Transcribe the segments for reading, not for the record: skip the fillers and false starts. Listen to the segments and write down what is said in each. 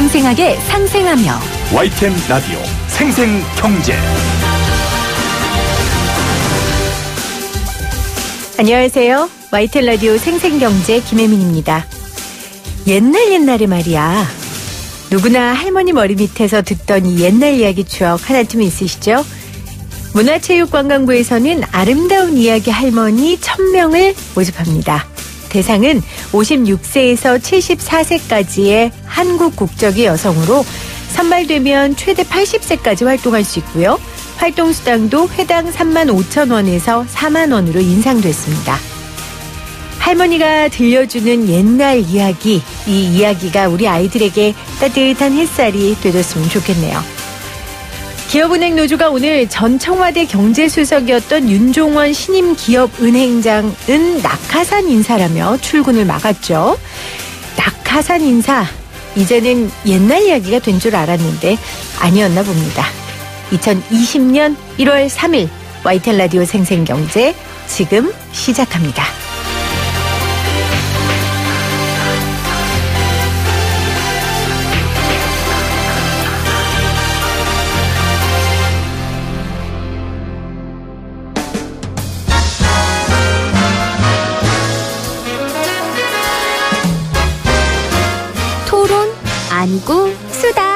생생하게 상생하며 YTN 라디오 생생경제. 안녕하세요. YTN 라디오 생생경제 김혜민입니다. 옛날에 말이야. 누구나 할머니 머리 밑에서 듣던 이 옛날 이야기 추억 하나쯤 있으시죠? 문화체육관광부에서는 아름다운 이야기 할머니 1000명을 모집합니다. 대상은 56세에서 74세까지의 한국 국적의 여성으로 선발되면 최대 80세까지 활동할 수 있고요. 활동수당도 회당 35,000원에서 4만원으로 인상됐습니다. 할머니가 들려주는 옛날 이야기, 이 이야기가 우리 아이들에게 따뜻한 햇살이 되줬으면 좋겠네요. 기업은행 노조가 오늘 전 청와대 경제수석이었던 윤종원 신임 기업은행장은 낙하산 인사라며 출근을 막았죠. 낙하산 인사, 이제는 옛날 이야기가 된 줄 알았는데 아니었나 봅니다. 2020년 1월 3일 YTN 라디오 생생경제 지금 시작합니다. 토론 아니고 수다.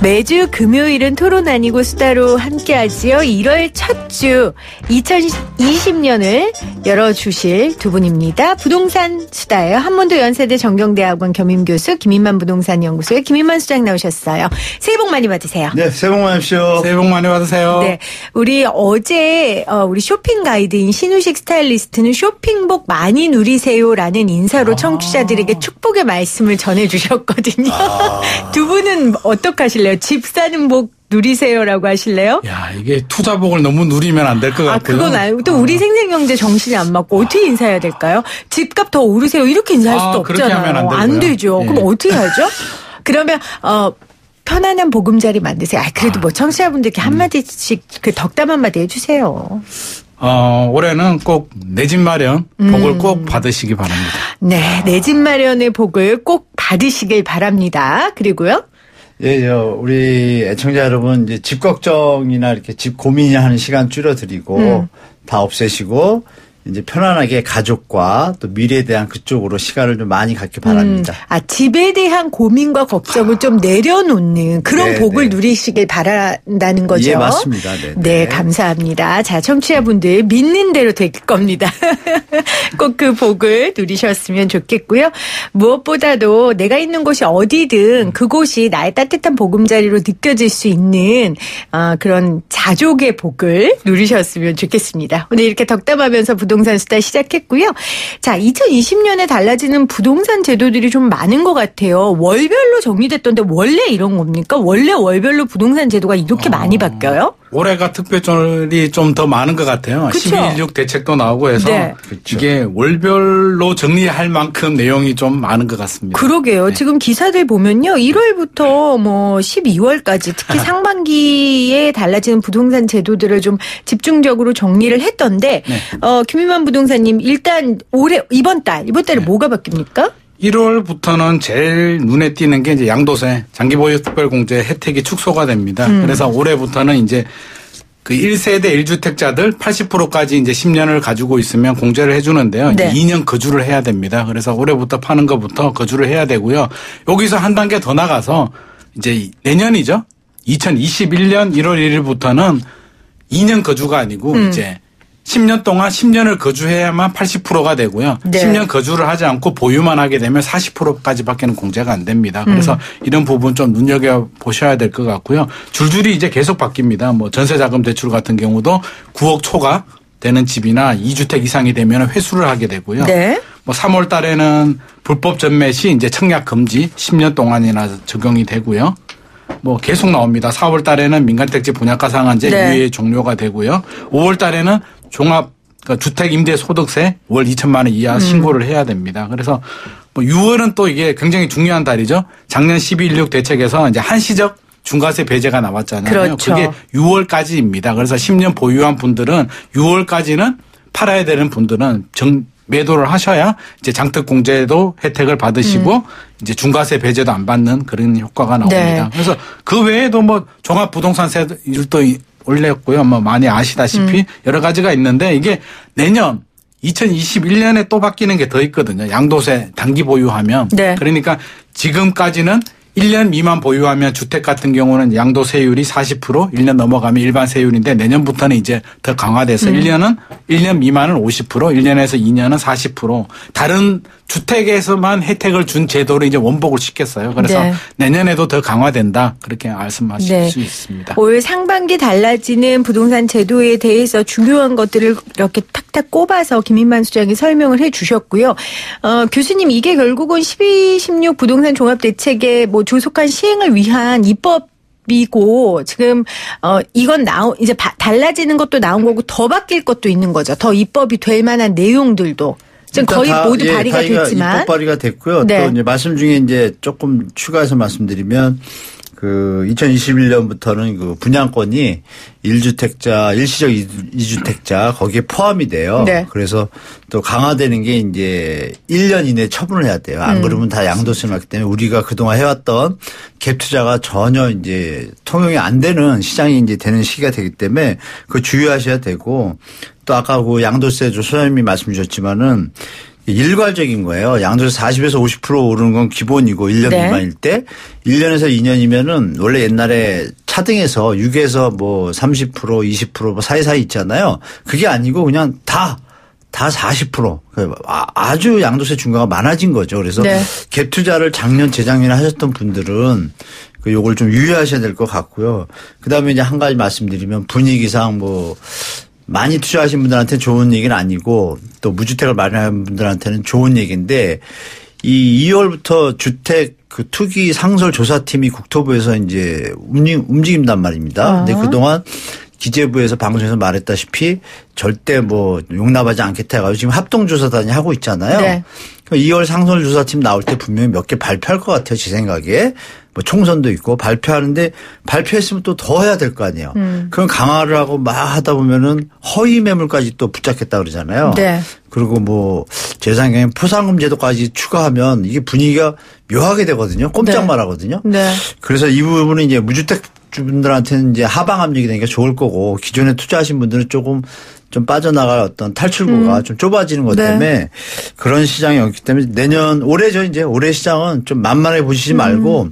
매주 금요일은 토론 아니고 수다로 함께하지요. 1월 첫 주 2020년을 열어주실 두 분입니다. 부동산 수다예요. 한문도 연세대 정경대학원 겸임교수 김인만 부동산연구소의 김인만 수장 나오셨어요. 새해 복 많이 받으세요. 네, 새해 복 많이 받으십시오. 새해 복 많이 받으세요. 네, 우리 어제 우리 쇼핑 가이드인 신우식 스타일리스트는 쇼핑복 많이 누리세요라는 인사로 청취자들에게 축복의 말씀을 전해주셨거든요. 두 분은 어떡하실래요? 집 사는 복 누리세요라고 하실래요? 야, 이게 투자복을 너무 누리면 안 될 것 같고요. 그건 알고 또 우리 생생경제 정신이 안 맞고 어떻게 인사해야 될까요? 집값 더 오르세요 이렇게 인사할 수도 없잖아요. 그렇게 하면 안 되죠. 예. 그럼 어떻게 하죠? 그러면 편안한 보금자리 만드세요. 그래도 뭐 청취자분들께 한마디씩 그 덕담 한마디 해주세요. 올해는 꼭 내 집 마련 복을 꼭 받으시기 바랍니다. 네, 내 집 마련의 복을 꼭 받으시길 바랍니다. 그리고요. 예, 우리 애청자 여러분, 이제 집 걱정이나 이렇게 집 고민이 하는 시간 줄여드리고, 다 없애시고, 이제 편안하게 가족과 또 미래에 대한 그쪽으로 시간을 좀 많이 갖기 바랍니다. 집에 대한 고민과 걱정을 좀 내려놓는 그런 네, 복을 네. 누리시길 바란다는 거죠. 예, 맞습니다. 네, 감사합니다. 자, 청취자분들 믿는 대로 될 겁니다. 꼭 그 복을 누리셨으면 좋겠고요. 무엇보다도 내가 있는 곳이 어디든 그곳이 나의 따뜻한 보금자리로 느껴질 수 있는 그런 자족의 복을 누리셨으면 좋겠습니다. 오늘 이렇게 덕담하면서 부동산 수다 시작했고요. 자, 2020년에 달라지는 부동산 제도들이 좀 많은 것 같아요. 월별로 정리됐던데 원래 이런 겁니까? 원래 월별로 부동산 제도가 이렇게 많이 바뀌어요? 올해가 특별절이 좀 더 많은 것 같아요. 그쵸? 12.16 대책도 나오고 해서 네. 이게 월별로 정리할 만큼 내용이 좀 많은 것 같습니다. 그러게요. 지금 기사들 보면요. 1월부터 12월까지 특히 상반기에 달라지는 부동산 제도들을 좀 집중적으로 정리를 했던데 네. 김인만 부동산님 일단 이번 달에 뭐가 바뀝니까? 1월부터는 제일 눈에 띄는 게 이제 양도세, 장기보유 특별공제 혜택이 축소가 됩니다. 그래서 올해부터는 이제 그 1세대 1주택자들 80%까지 이제 10년을 가지고 있으면 공제를 해주는데요. 네. 이제 2년 거주를 해야 됩니다. 그래서 올해부터 파는 것부터 거주를 해야 되고요. 여기서 한 단계 더 나가서 이제 내년이죠. 2021년 1월 1일부터는 2년 거주가 아니고 이제 10년 동안 10년을 거주해야만 80%가 되고요. 네. 10년 거주를 하지 않고 보유만 하게 되면 40%까지밖에는 공제가 안 됩니다. 그래서 이런 부분 좀 눈여겨보셔야 될 것 같고요. 줄줄이 이제 계속 바뀝니다. 뭐 전세자금 대출 같은 경우도 9억 초과 되는 집이나 2주택 이상이 되면 회수를 하게 되고요. 네. 뭐 3월 달에는 불법 전매 시 이제 청약 금지 10년 동안이나 적용이 되고요. 뭐 계속 나옵니다. 4월 달에는 민간택지 분양가 상한제 네. 유예 종료가 되고요. 5월 달에는 종합 그러니까 주택 임대 소득세 월 2천만 원 이하 신고를 해야 됩니다. 그래서 뭐 6월은 또 이게 굉장히 중요한 달이죠. 작년 12.16 대책에서 이제 한시적 중과세 배제가 나왔잖아요. 그렇죠. 그게 6월까지입니다. 그래서 10년 보유한 분들은 6월까지는 팔아야 되는 분들은 매도를 하셔야 이제 장특공제도 혜택을 받으시고 이제 중과세 배제도 안 받는 그런 효과가 나옵니다. 네. 그래서 그 외에도 뭐 종합부동산세율도 올렸고요. 뭐 많이 아시다시피 여러 가지가 있는데 이게 내년 2021년에 또 바뀌는 게 더 있거든요. 양도세 단기 보유하면. 네. 그러니까 지금까지는 1년 미만 보유하면 주택 같은 경우는 양도세율이 40%, 1년 넘어가면 일반 세율인데 내년부터는 이제 더 강화돼서 1년 미만은 50%, 1년에서 2년은 40%. 다른 주택에서만 혜택을 준 제도를 이제 원복을 시켰어요. 그래서 네. 내년에도 더 강화된다. 그렇게 말씀하실 네. 수 있습니다. 올 상반기 달라지는 부동산 제도에 대해서 중요한 것들을 이렇게 탁탁 꼽아서 김인만 수장이 설명을 해 주셨고요. 교수님 이게 결국은 12, 16 부동산 종합대책의 뭐 조속한 시행을 위한 입법이고 지금 이건 이제 달라지는 것도 나온 거고 더 바뀔 것도 있는 거죠. 더 입법이 될 만한 내용들도. 지금 거의 모두 발의가 됐지만. 입법 발의가 됐고요. 네. 또 이제 말씀 중에 이제 조금 추가해서 말씀드리면 그 2021년부터는 그 분양권이 1주택자, 일시적 2주택자 거기에 포함이 돼요. 네. 그래서 또 강화되는 게 이제 1년 이내에 처분을 해야 돼요. 안 그러면 다 양도세를 맞기 때문에 우리가 그동안 해왔던 갭 투자가 전혀 이제 통용이 안 되는 시장이 이제 되는 시기가 되기 때문에 그거 주의하셔야 되고 또 아까 그 양도세 소장님이 말씀 주셨지만은 일괄적인 거예요. 양도세 40에서 50% 오르는 건 기본이고 1년 네. 미만일 때 1년에서 2년이면은 원래 옛날에 차등해서 6에서 뭐 30% 20% 뭐 사이사이 있잖아요. 그게 아니고 그냥 다 40%. 아주 양도세 중과가 많아진 거죠. 그래서 네. 갭 투자를 작년 재작년에 하셨던 분들은 요걸 좀 유의하셔야 될 것 같고요. 그다음에 이제 한 가지 말씀드리면 분위기상 뭐 많이 투자하신 분들한테는 좋은 얘기는 아니고 또 무주택을 마련한 분들한테는 좋은 얘기인데 이 2월부터 주택 그 투기 상설 조사팀이 국토부에서 이제 움직인단 말입니다. 근데 그동안 기재부에서 방송에서 말했다시피 절대 뭐 용납하지 않겠다 해가지고 지금 합동조사단이 하고 있잖아요. 네. 2월 상설조사팀 나올 때 분명히 몇 개 발표할 것 같아요. 제 생각에. 뭐 총선도 있고 발표하는데 발표했으면 또 더 해야 될 거 아니에요. 그럼 강화를 하고 막 하다 보면은 허위 매물까지 또 붙잡겠다 그러잖아요. 네. 그리고 뭐 제 생각엔 포상금 제도까지 추가하면 이게 분위기가 묘하게 되거든요. 꼼짝말 하거든요. 네. 그래서 이 부분은 이제 무주택 주분들한테는 이제 하방 압력이 되니까 좋을 거고 기존에 투자하신 분들은 조금 좀 빠져나갈 어떤 탈출구가 좀 좁아지는 것 때문에 그런 시장이 없기 때문에 올해죠. 이제 올해 시장은 좀 만만해 보시지 말고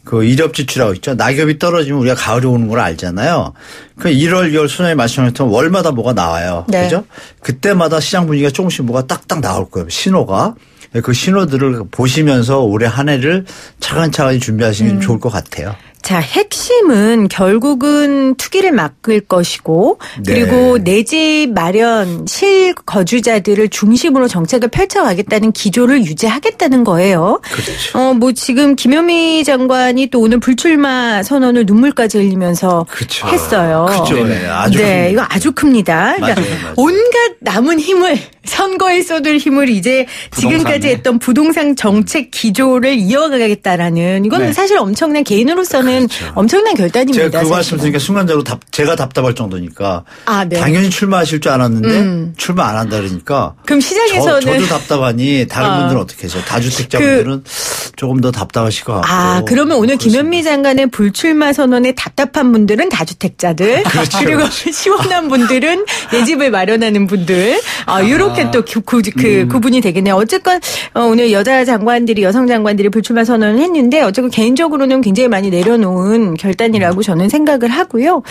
그 일엽지추라고 있죠. 낙엽이 떨어지면 우리가 가을이 오는 걸 알잖아요. 그 1월, 2월 소장이 말씀하셨던 월마다 뭐가 나와요. 네. 그죠? 그때마다 시장 분위기가 조금씩 뭐가 딱딱 나올 거예요. 신호가. 그 신호들을 보시면서 올해 한 해를 차근차근히 준비하시면 좋을 것 같아요. 자, 핵심은 결국은 투기를 막을 것이고 그리고 내 집 마련 실거주자들을 중심으로 정책을 펼쳐가겠다는 기조를 유지하겠다는 거예요. 그렇죠. 뭐 지금 김현미 장관이 또 오늘 불출마 선언을 눈물까지 흘리면서 그렇죠. 했어요. 그렇죠. 네, 아주 네, 이거 아주 큽니다. 그러니까 맞아요. 온갖 남은 힘을 선거에 쏟을 힘을 이제 지금까지 했던 부동산 정책 기조를 이어가겠다라는 이건 네. 사실 엄청난 개인으로서는 그렇죠. 엄청난 결단입니다. 제가 그 말씀 사실은. 드리니까 순간적으로 제가 답답할 정도니까 아, 네. 당연히 출마하실 줄 알았는데 출마 안 한다 그러니까 그럼 시장에서는 저도 답답하니 다른 분들은 어떻게 하죠? 다주택자분들은 조금 더 답답하실 것 같고. 그러면 오늘 김현미 장관의 불출마 선언에 답답한 분들은 다주택자들 그렇죠. 그리고 시원한 분들은 내 집을 마련하는 분들 이렇게 또 구분이 되겠네요. 어쨌건 오늘 여성 장관들이 불출마 선언을 했는데 어쨌든 개인적으로는 굉장히 많이 내려놓은 결단이라고 저는 생각을 하고요.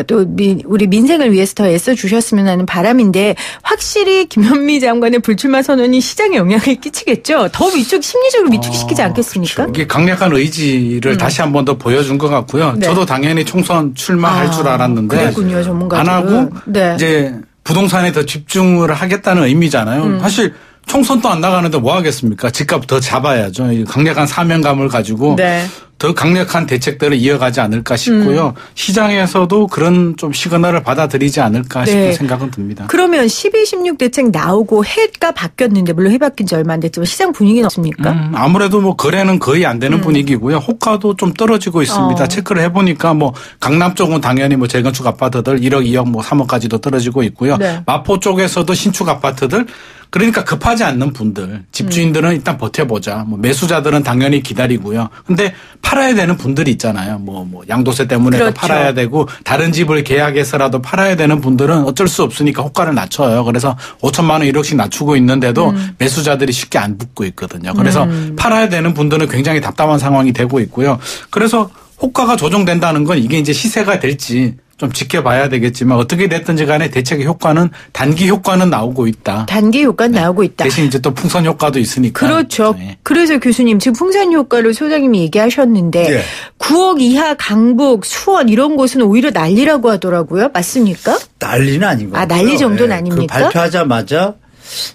또 우리 민생을 위해서 더 애써 주셨으면 하는 바람인데 확실히 김현미 장관의 불출마 선언이 시장에 영향을 끼치겠죠. 더 심리적으로 위축시키지 않겠습니까? 그렇죠. 이게 강력한 의지를 다시 한 번 더 보여준 것 같고요. 네. 저도 당연히 총선 출마할 줄 알았는데 그랬군요, 전문가들은. 안 하고 네. 이제 부동산에 더 집중을 하겠다는 의미잖아요. 사실 총선도 안 나가는데 뭐 하겠습니까? 집값 더 잡아야죠. 강력한 사명감을 가지고 네. 더 강력한 대책들을 이어가지 않을까 싶고요. 시장에서도 그런 좀 시그널을 받아들이지 않을까 싶은 생각은 듭니다. 그러면 12.16 대책 나오고 해가 바뀌었는데 물론 해 바뀐 지 얼마 안 됐지만 시장 분위기는 없습니까? 아무래도 뭐 거래는 거의 안 되는 분위기고요. 호가도 좀 떨어지고 있습니다. 체크를 해보니까 뭐 강남 쪽은 당연히 뭐 재건축 아파트들 1억, 2억, 뭐 3억까지도 떨어지고 있고요. 네. 마포 쪽에서도 신축 아파트들 그러니까 급하지 않는 분들, 집주인들은 일단 버텨보자. 뭐 매수자들은 당연히 기다리고요. 근데 팔아야 되는 분들이 있잖아요. 뭐 양도세 때문에 그렇죠. 팔아야 되고 다른 집을 계약해서라도 팔아야 되는 분들은 어쩔 수 없으니까 호가를 낮춰요. 그래서 5천만 원 1억씩 낮추고 있는데도 매수자들이 쉽게 안 붙고 있거든요. 그래서 팔아야 되는 분들은 굉장히 답답한 상황이 되고 있고요. 그래서 호가가 조정된다는 건 이게 이제 시세가 될지 좀 지켜봐야 되겠지만 어떻게 됐든지 간에 대책의 효과는 단기 효과는 나오고 있다. 단기 효과는 나오고 있다. 대신 이제 또 풍선 효과도 있으니까. 그렇죠. 네. 그래서 교수님 지금 풍선 효과를 소장님이 얘기하셨는데 네. 9억 이하 강북, 수원 이런 곳은 오히려 난리라고 하더라고요. 맞습니까? 난리는 아닌 것 같아요. 난리 정도는 예, 아닙니까? 그 발표하자마자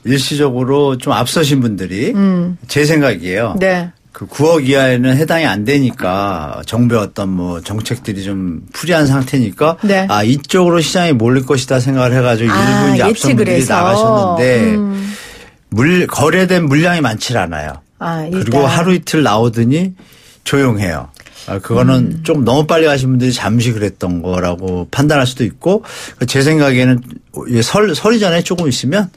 일시적으로 좀 앞서신 분들이 제 생각이에요. 네. 그 9억 이하에는 해당이 안 되니까 정부의 어떤 뭐 정책들이 좀 풀이한 상태니까 네. 이쪽으로 시장이 몰릴 것이다 생각을 해가지고 일부 이제 앞선 분들이 예측을 해서. 나가셨는데 거래된 물량이 많지 않아요. 일단. 그리고 하루 이틀 나오더니 조용해요. 그거는 좀 너무 빨리 가신 분들이 잠시 그랬던 거라고 판단할 수도 있고 제 생각에는 설 이전에 조금 있으면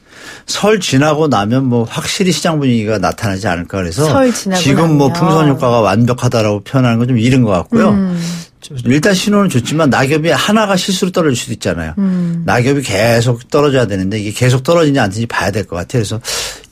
설 지나고 나면 뭐 확실히 시장 분위기가 나타나지 않을까 그래서 설 지나고 지금 뭐 나면. 풍선 효과가 완벽하다라고 표현하는 건 좀 이른 것 같고요. 일단 신호는 좋지만 낙엽이 하나가 실수로 떨어질 수도 있잖아요. 낙엽이 계속 떨어져야 되는데 이게 계속 떨어지는지 안 되는지 봐야 될 것 같아요. 그래서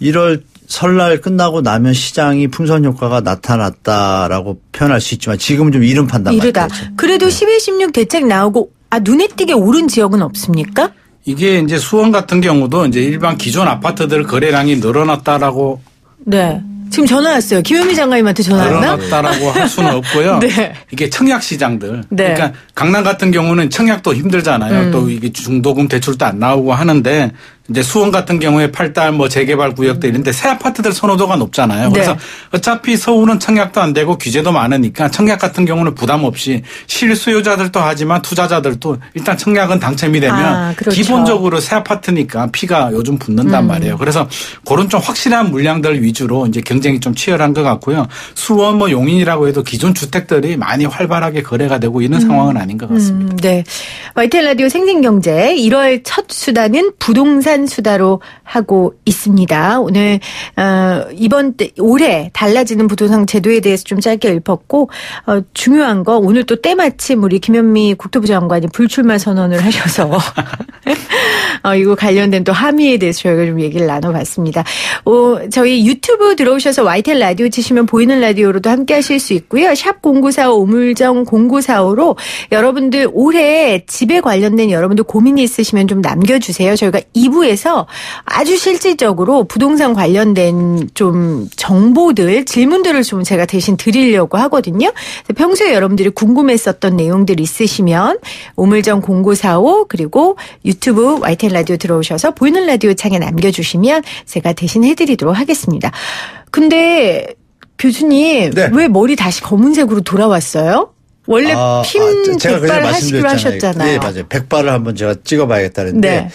1월 설날 끝나고 나면 시장이 풍선 효과가 나타났다라고 표현할 수 있지만 지금은 좀 이른 판단 이르다. 같아요. 그래도 12.16 대책 나오고 눈에 띄게 오른 지역은 없습니까? 이게 이제 수원 같은 경우도 이제 일반 기존 아파트들 거래량이 늘어났다라고 네. 지금 전화 왔어요. 김현미 장관님한테 전화 왔나? 늘어났다라고 할 수는 없고요. 네. 이게 청약 시장들. 네. 그러니까 강남 같은 경우는 청약도 힘들잖아요. 또 이게 중도금 대출도 안 나오고 하는데 이제 수원 같은 경우에 8달 뭐 재개발 구역도 있는데 새 아파트들 선호도가 높잖아요. 그래서 네. 어차피 서울은 청약도 안 되고 규제도 많으니까 청약 같은 경우는 부담 없이 실수요자들도 하지만 투자자들도 일단 청약은 당첨이 되면 그렇죠. 기본적으로 새 아파트니까 피가 요즘 붙는단 말이에요. 그래서 그런 좀 확실한 물량들 위주로 이제 경쟁이 좀 치열한 것 같고요. 수원 뭐 용인이라고 해도 기존 주택들이 많이 활발하게 거래가 되고 있는 상황은 아닌 것 같습니다. 네. YTN 라디오 생생경제 1월 첫 수단은 부동산 수다로 하고 있습니다. 오늘 올해 달라지는 부동산 제도에 대해서 좀 짧게 읊었고 중요한 거 오늘 또 때마침 우리 김현미 국토부 장관이 불출마 선언을 하셔서 이거 관련된 또 함의에 대해서 저희가 좀 얘기를 나눠봤습니다. 저희 유튜브 들어오셔서 YTN 라디오 치시면 보이는 라디오로도 함께 하실 수 있고요. 샵 0945 우물정 0945로 여러분들 올해 집에 관련된 여러분들 고민이 있으시면 좀 남겨주세요. 저희가 2부에서 아주 실질적으로 부동산 관련된 좀 정보들, 질문들을 좀 제가 대신 드리려고 하거든요. 평소에 여러분들이 궁금했었던 내용들 있으시면 우물정 0945 그리고 유튜브 YTN 라디오 들어오셔서 보이는 라디오 창에 남겨주시면 제가 대신 해드리도록 하겠습니다. 근데 교수님 네. 왜 머리 다시 검은색으로 돌아왔어요? 원래 핀 제가 그냥 백발 하시기로 하셨잖아요. 네, 맞아요. 백발을 한번 제가 찍어봐야겠다는데 네.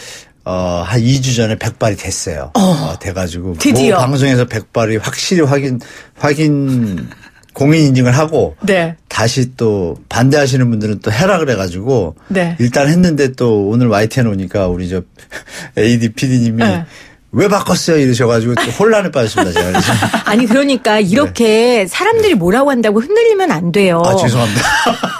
한 2주 전에 백발이 됐어요. 돼가지고 드디어. 뭐 방송에서 백발이 확실히 확인 공인 인증을 하고 네. 다시 또 반대하시는 분들은 또 해라 그래가지고 네. 일단 했는데 또 오늘 YTN 오니까 우리 저 AD PD님이 네. 왜 바꿨어요 이러셔가지고 또 혼란에 빠졌습니다 제가. 그래서. 아니 그러니까 이렇게 사람들이 뭐라고 한다고 흔들리면 안 돼요. 죄송합니다.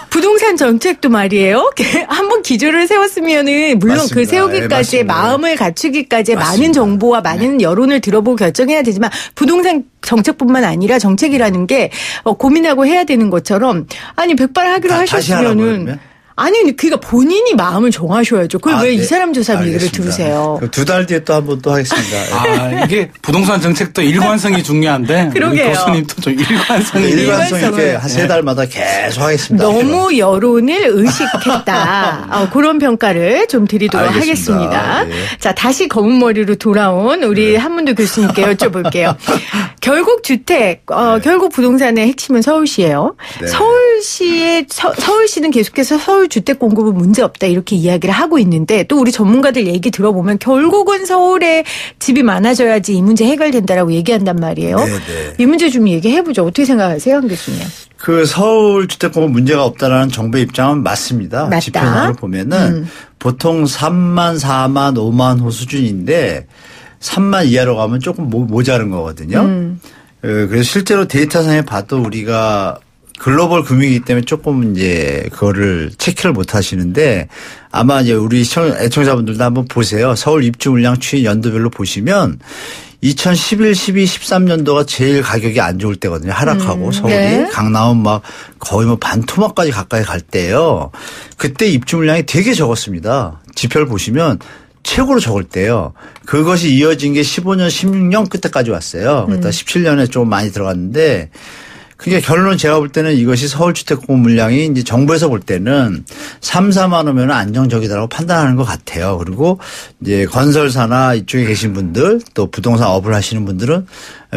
부동산 정책도 말이에요. 한번 기조를 세웠으면은 물론 맞습니다. 그 세우기까지의 네, 맞습니다. 마음을 갖추기까지의 맞습니다. 많은 정보와 많은 여론을 들어보고 결정해야 되지만 부동산 정책뿐만 아니라 정책이라는 게 고민하고 해야 되는 것처럼 아니 백발하기로 다시 하라고요, 하셨으면은 그러면? 아니, 그러니까 본인이 마음을 정하셔야죠. 그걸 왜 이 네. 사람 저 사람 얘기를 알겠습니다. 들으세요? 2달 뒤에 또 한 번 또 하겠습니다. 아, 이게 부동산 정책도 일관성이 중요한데. 그러게요. 우리 교수님도 좀 일관성이. 일관성 있게 일관성을. 한 3달마다 계속 하겠습니다. 너무 여론을 의식했다. 그런 평가를 좀 드리도록 알겠습니다. 하겠습니다. 네. 자, 다시 검은 머리로 돌아온 우리 한문도 교수님께 여쭤볼게요. 결국 주택, 결국 부동산의 핵심은 서울시예요. 네. 서울시는 계속해서 서울 주택 공급은 문제 없다 이렇게 이야기를 하고 있는데 또 우리 전문가들 얘기 들어보면 결국은 서울에 집이 많아져야지 이 문제 해결된다라고 얘기한단 말이에요. 네. 이 문제 좀 얘기해보죠. 어떻게 생각하세요, 한 교수님? 그 서울 주택공급 문제가 없다라는 정부의 입장은 맞습니다. 맞다. 지표상으로 보면은 보통 3만, 4만, 5만 호 수준인데 3만 이하로 가면 조금 모자른 거거든요. 그래서 실제로 데이터상에 봐도 우리가 글로벌 금융이기 때문에 조금 이제 그거를 체크를 못 하시는데 아마 이제 우리 애청자분들도 한번 보세요. 서울 입주 물량 추이 연도별로 보시면 2011, 12, 13년도가 제일 가격이 안 좋을 때거든요. 하락하고 서울이 네. 강남은 막 거의 뭐 반토막까지 가까이 갈 때예요. 그때 입주 물량이 되게 적었습니다. 지표를 보시면 최고로 적을 때요. 그것이 이어진 게 15년, 16년 끝에까지 왔어요. 그러다 17년에 좀 많이 들어갔는데 그게 결론은 제가 볼 때는 이것이 서울주택 공급 물량이 이제 정부에서 볼 때는 3, 4만 호면 안정적이다라고 판단하는 것 같아요. 그리고 이제 건설사나 이쪽에 계신 분들 또 부동산 업을 하시는 분들은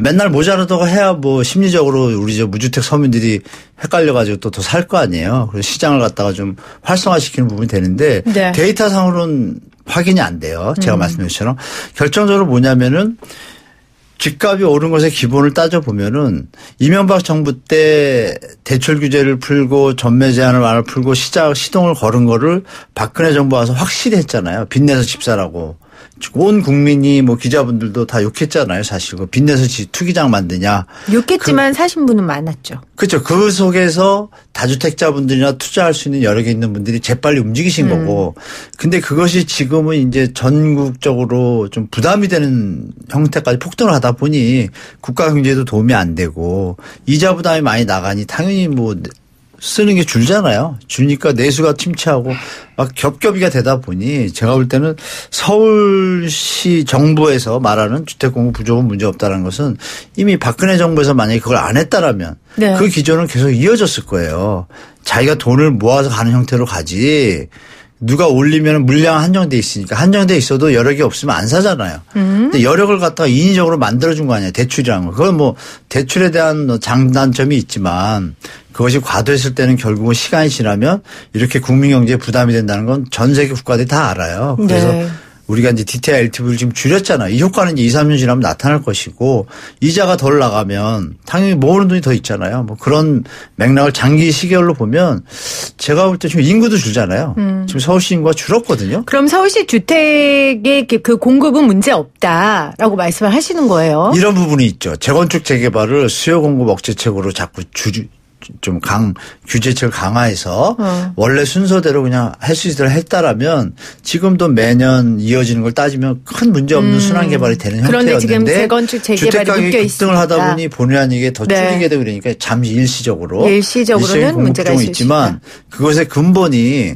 맨날 모자라다고 해야 뭐 심리적으로 우리 저 무주택 서민들이 헷갈려가지고 또 더 살 거 아니에요. 그래서 시장을 갖다가 좀 활성화시키는 부분이 되는데 네. 데이터상으로는 확인이 안 돼요. 제가 말씀드린 것처럼. 결정적으로 뭐냐면은 집값이 오른 것의 기본을 따져보면은 이명박 정부 때 대출 규제를 풀고 전매 제한을 완화를 풀고 시동을 걸은 거를 박근혜 정부 와서 확실히 했잖아요. 빚내서 집 사라고. 온 국민이 뭐 기자분들도 다 욕했잖아요. 사실 그 빚내서 투기장 만드냐. 욕했지만 사신 분은 많았죠. 그렇죠. 그 속에서 다주택자분들이나 투자할 수 있는 여력이 있는 분들이 재빨리 움직이신 거고. 근데 그것이 지금은 이제 전국적으로 좀 부담이 되는 형태까지 폭등을 하다 보니 국가 경제에도 도움이 안 되고 이자 부담이 많이 나가니 당연히 뭐 쓰는 게 줄잖아요. 주니까 내수가 침체하고 막 겹겹이가 되다 보니 제가 볼 때는 서울시 정부에서 말하는 주택공급 부족은 문제 없다는 것은 이미 박근혜 정부에서 만약에 그걸 안 했다라면 네. 그 기조는 계속 이어졌을 거예요. 자기가 돈을 모아서 가는 형태로 가지. 누가 올리면 물량 한정돼 있으니까 한정돼 있어도 여력이 없으면 안 사잖아요. 근데 여력을 갖다가 인위적으로 만들어준 거 아니에요. 대출이라는 거. 그건 뭐 대출에 대한 장단점이 있지만 그것이 과도했을 때는 결국은 시간이 지나면 이렇게 국민 경제에 부담이 된다는 건 전 세계 국가들이 다 알아요. 그래서 네. 우리가 이제 DTI LTV를 지금 줄였잖아요. 이 효과는 이제 2, 3년 지나면 나타날 것이고 이자가 덜 나가면 당연히 모으는 돈이 더 있잖아요. 뭐 그런 맥락을 장기 시계열로 보면 제가 볼 때 지금 인구도 줄잖아요. 지금 서울시 인구가 줄었거든요. 그럼 서울시 주택의 그 공급은 문제 없다라고 말씀을 하시는 거예요. 이런 부분이 있죠. 재건축 재개발을 수요 공급 억제책으로 자꾸 규제책을 강화해서 원래 순서대로 그냥 할 수 있도록 했다라면 지금도 매년 이어지는 걸 따지면 큰 문제 없는 순환 개발이 되는 그런데 형태였는데 지금 재건축 재개발이 주택 가격이 묶여 급등을 하다 있으니까. 보니 본의 아니게 더 네. 줄이게 되고 그러니까 잠시 일시적으로는 문제가 있을 수 있지만 그것의 근본이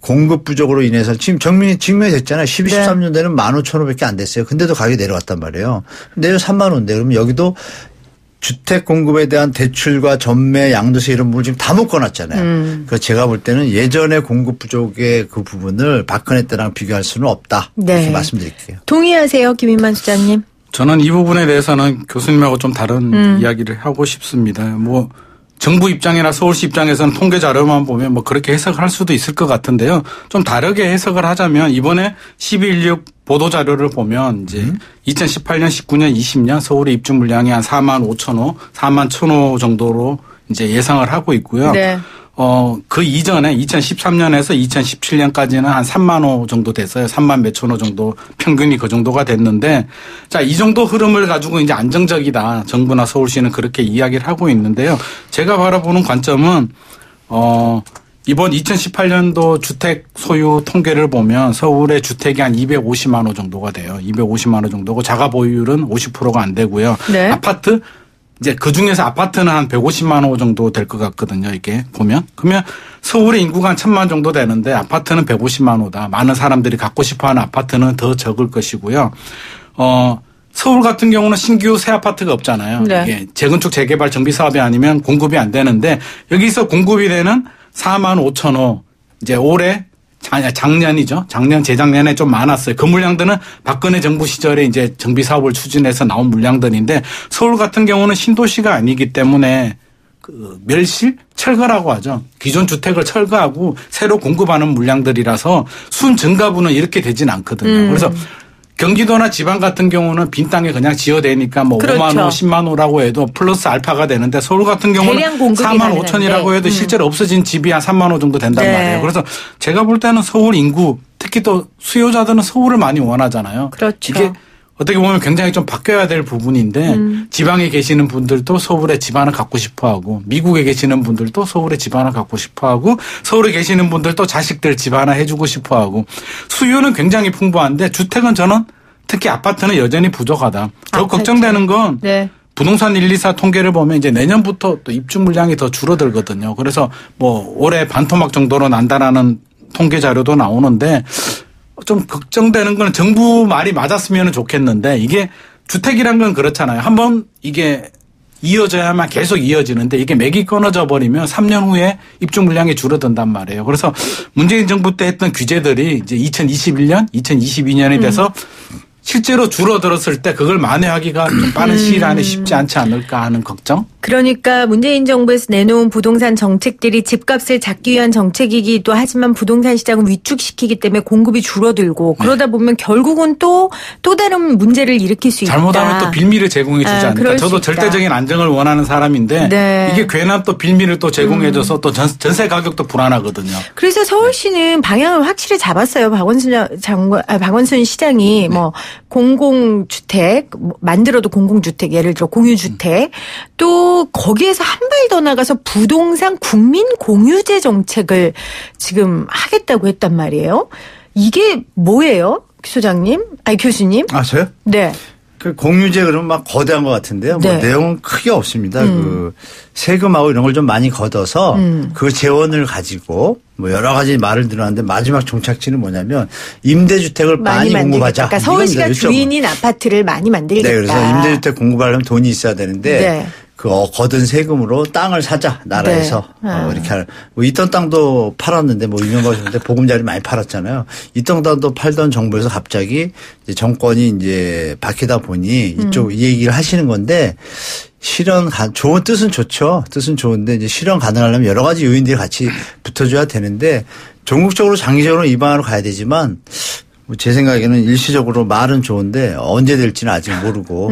공급 부족으로 인해서 지금 증명이 됐잖아요. 12, 네. 13년대는 15,500개 안 됐어요. 근데도 가격이 내려왔단 말이에요. 내려 3만 원인데 그러면 여기도 주택 공급에 대한 대출과 전매, 양도세 이런 부분을 지금 다 묶어놨잖아요. 그래서 제가 볼 때는 예전의 공급 부족의 그 부분을 박근혜 때랑 비교할 수는 없다. 네. 이렇게 말씀드릴게요. 동의하세요, 김인만 수장님? 저는 이 부분에 대해서는 교수님하고 좀 다른 이야기를 하고 싶습니다. 뭐 정부 입장이나 서울시 입장에서는 통계 자료만 보면 뭐 그렇게 해석을 할 수도 있을 것 같은데요. 좀 다르게 해석을 하자면 이번에 12.16 보도 자료를 보면 이제 2018년, 19년, 20년 서울의 입주 물량이 한 4만 5천 호, 4만 1천 호 정도로 이제 예상을 하고 있고요. 네. 그 이전에 2013년에서 2017년까지는 한 3만 호 정도 됐어요. 3만 몇천 호 정도 평균이 그 정도가 됐는데 자, 이 정도 흐름을 가지고 이제 안정적이다. 정부나 서울시는 그렇게 이야기를 하고 있는데요. 제가 바라보는 관점은 이번 2018년도 주택 소유 통계를 보면 서울의 주택이 한 250만 호 정도가 돼요. 250만 호 정도고 자가 보유율은 50%가 안 되고요. 네. 아파트 이제 그 중에서 아파트는 한 150만 호 정도 될 것 같거든요. 이게 보면. 그러면 서울의 인구가 한 1000만 정도 되는데 아파트는 150만 호다. 많은 사람들이 갖고 싶어하는 아파트는 더 적을 것이고요. 서울 같은 경우는 신규 새 아파트가 없잖아요. 네. 이게 재건축 재개발 정비 사업이 아니면 공급이 안 되는데 여기서 공급이 되는 4만 5천 호 이제 올해 작년이죠. 작년 재작년에 좀 많았어요. 그 물량들은 박근혜 정부 시절에 이제 정비 사업을 추진해서 나온 물량들인데 서울 같은 경우는 신도시가 아니기 때문에 그 멸실 철거라고 하죠. 기존 주택을 철거하고 새로 공급하는 물량들이라서 순 증가분은 이렇게 되진 않거든요. 그래서 경기도나 지방 같은 경우는 빈 땅에 그냥 지어대니까 뭐 그렇죠. 5만 호, 10만 호라고 해도 플러스 알파가 되는데 서울 같은 경우는 대량 공급이 4만 5천이라고 가능한데. 해도 실제로 없어진 집이 한 3만 호 정도 된단 네. 말이에요. 그래서 제가 볼 때는 서울 인구 특히 또 수요자들은 서울을 많이 원하잖아요. 그렇죠. 이게 어떻게 보면 굉장히 좀 바뀌어야 될 부분인데 지방에 계시는 분들도 서울에 집 하나 갖고 싶어하고 미국에 계시는 분들도 서울에 집 하나 갖고 싶어하고 서울에 계시는 분들도 자식들 집 하나 해주고 싶어하고 수요는 굉장히 풍부한데 주택은 저는 특히 아파트는 여전히 부족하다. 더 아파트. 걱정되는 건 네. 부동산 124 통계를 보면 이제 내년부터 또 입주 물량이 더 줄어들거든요. 그래서 뭐 올해 반토막 정도로 난다라는 통계 자료도 나오는데 좀 걱정되는 건 정부 말이 맞았으면 좋겠는데 이게 주택이란 건 그렇잖아요. 한번 이게 이어져야만 계속 이어지는데 이게 맥이 끊어져 버리면 3년 후에 입주 물량이 줄어든단 말이에요. 그래서 문재인 정부 때 했던 규제들이 이제 2021년, 2022년이 돼서 실제로 줄어들었을 때 그걸 만회하기가 좀 빠른 시일 안에 쉽지 않지 않을까 하는 걱정? 그러니까 문재인 정부에서 내놓은 부동산 정책들이 집값을 잡기 위한 정책이기도 하지만 부동산 시장을 위축시키기 때문에 공급이 줄어들고 그러다 보면 결국은 또 다른 문제를 일으킬 수 있다. 잘못하면 또 빌미를 제공해 주지 않을까. 그럴 수 저도 있다. 절대적인 안정을 원하는 사람인데 네. 이게 괜한 또 빌미를 또 제공해줘서 또 전세 가격도 불안하거든요. 그래서 서울시는 방향을 확실히 잡았어요. 박원순 시장이 뭐 공공주택 만들어도 공공주택 예를 들어 공유주택 또 거기에서 한 발 더 나가서 부동산 국민 공유제 정책을 지금 하겠다고 했단 말이에요. 이게 뭐예요? 소장님? 아니 교수님? 아, 저요? 네. 그 공유제 그러면 막 거대한 것 같은데요. 네. 뭐 내용은 크게 없습니다. 그 세금하고 이런 걸 좀 많이 걷어서 그 재원을 가지고 뭐 여러 가지 말을 들었는데 마지막 종착지는 뭐냐면 임대주택을 많이 공급하자. 그러니까 서울시가 이겁니다. 주인인 아파트를 많이 만들겠다. 네, 그래서 임대주택 공급하려면 돈이 있어야 되는데 네. 그 거둔 세금으로 땅을 사자 나라에서 네. 이렇게 뭐 있던 땅도 팔았는데 뭐 이명박 정부 때 보금자리 많이 팔았잖아요. 있던 땅도 팔던 정부에서 갑자기 이제 정권이 이제 바뀌다 보니 이쪽 이 얘기를 하시는 건데 실현 좋은 뜻은 좋죠. 뜻은 좋은데 이제 실현 가능하려면 여러 가지 요인들이 같이 붙어줘야 되는데 전국적으로 장기적으로 이 방향으로 가야 되지만 제 생각에는 일시적으로 말은 좋은데 언제 될지는 아직 모르고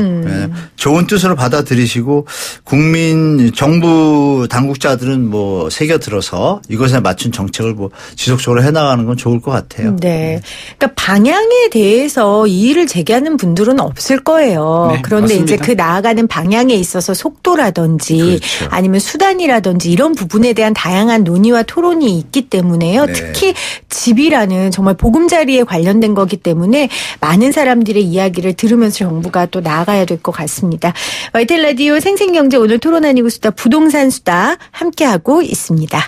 좋은 뜻으로 받아들이시고 국민 정부 당국자들은 뭐 새겨들어서 이것에 맞춘 정책을 뭐 지속적으로 해나가는 건 좋을 것 같아요. 네. 그러니까 방향에 대해서 이의를 제기하는 분들은 없을 거예요. 네, 그런데 맞습니다. 이제 그 나아가는 방향에 있어서 속도라든지 그렇죠. 아니면 수단이라든지 이런 부분에 대한 다양한 논의와 토론이 있기 때문에요. 네. 특히 집이라는 정말 보금자리에 관련된 거기 때문에 많은 사람들의 이야기를 들으면서 정부가 또 나아가야 될 것 같습니다. YTN 라디오 생생경제 오늘 토론 아니고 수다 부동산 수다 함께하고 있습니다.